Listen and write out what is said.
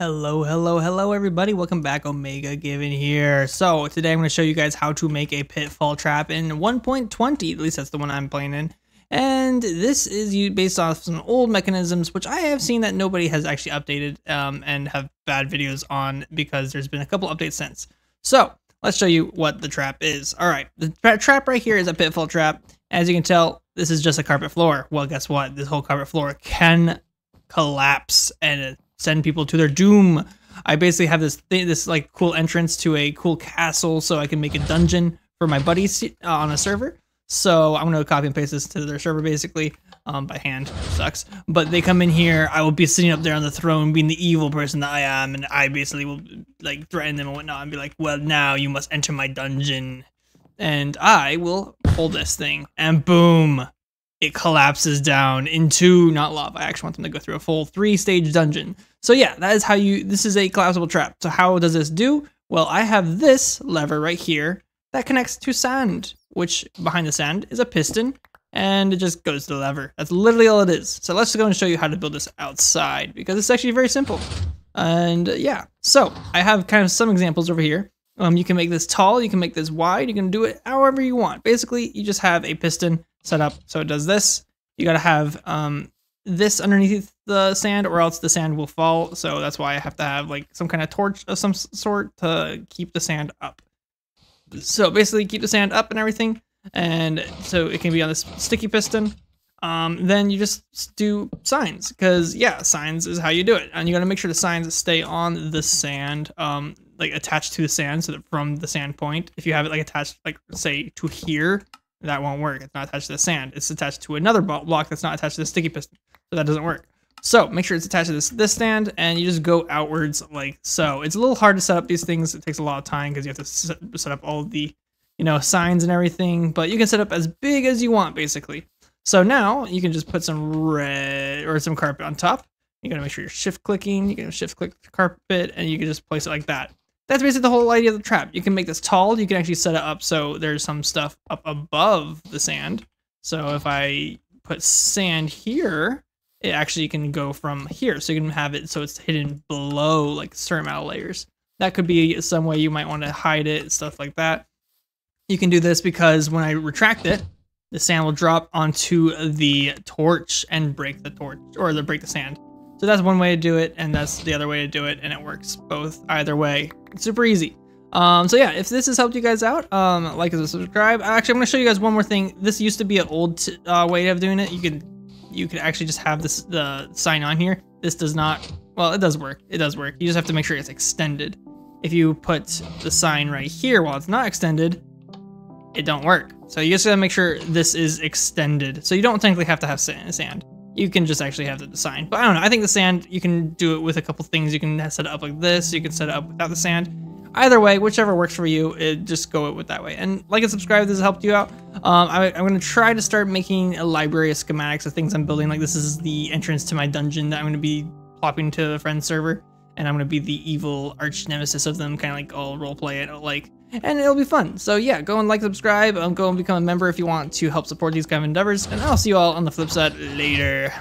Hello everybody, welcome back. Omega Given here. So today I'm going to show you guys how to make a pitfall trap in 1.20, at least that's the one I'm playing in. And this is based off some old mechanisms, which I have seen that nobody has actually updated and have bad videos on because there's been a couple updates since. So let's show you what the trap is. Alright, the trap right here is a pitfall trap. As you can tell, this is just a carpet floor. Well, guess what? This whole carpet floor can collapse and send people to their doom. I basically have this like cool entrance to a cool castle, so I can make a dungeon for my buddies on a server. So I'm gonna copy and paste this to their server basically by hand. Sucks, but they come in here. I will be sitting up there on the throne, being the evil person that I am, and I basically will like threaten them and whatnot, and be like, "Well, now you must enter my dungeon," and I will pull this thing, and boom. It collapses down into, not lava, I actually want them to go through a full 3-stage dungeon. So yeah, that is how this is a collapsible trap. So how does this do? Well, I have this lever right here that connects to sand, which behind the sand is a piston, and it just goes to the lever. That's literally all it is. So let's go and show you how to build this outside, because it's actually very simple. And yeah, so I have kind of some examples over here. You can make this tall, you can make this wide, you can do it however you want. Basically, you just have a piston set up so it does this. You gotta have this underneath the sand, or else the sand will fall. So that's why I have to have like some kind of torch of some sort to keep the sand up. So basically, keep the sand up and everything, and so it can be on this sticky piston. Then you just do signs, because yeah, signs is how you do it, and you gotta make sure the signs stay on the sand, like attached to the sand, so that from the sand point, if you have it like attached, like say to here, that won't work. It's not attached to the sand. It's attached to another block that's not attached to the sticky piston, so that doesn't work. So make sure it's attached to this stand, and you just go outwards like so. It's a little hard to set up these things. It takes a lot of time because you have to set up all of the, signs and everything. But you can set up as big as you want, basically. So now you can just put some red or some carpet on top. You gotta make sure you're shift clicking. You can shift click the carpet, and you can just place it like that. That's basically the whole idea of the trap. You can make this tall. You can actually set it up so there's some stuff up above the sand. So if I put sand here, it actually can go from here. So you can have it so it's hidden below like a certain amount of layers. That could be some way you might want to hide it, stuff like that. You can do this because when I retract it, the sand will drop onto the torch and break the torch, or break the sand. So that's one way to do it, and that's the other way to do it, and it works both either way. It's super easy. So yeah, if this has helped you guys out, like and subscribe. Actually, I'm gonna show you guys one more thing. This used to be an old way of doing it. You could actually just have the sign on here. This does not. Well, it does work. It does work. You just have to make sure it's extended. If you put the sign right here while it's not extended, it don't work. So you just gotta make sure this is extended. So you don't technically have to have sand. You can just actually have the sign. But I don't know, I think the sand, you can do it with a couple things. You can set it up like this, you can set it up without the sand. Either way, whichever works for you, just go with that way. And like and subscribe if this has helped you out. I'm gonna try to start making a library of schematics of things I'm building. Like this is the entrance to my dungeon that I'm gonna be plopping to the friend's server. And I'm gonna be the evil arch nemesis of them, kind of like all roleplay it, like, and it'll be fun. So yeah, go and like, subscribe, go and become a member if you want to help support these kind of endeavors, and I'll see you all on the flip side later.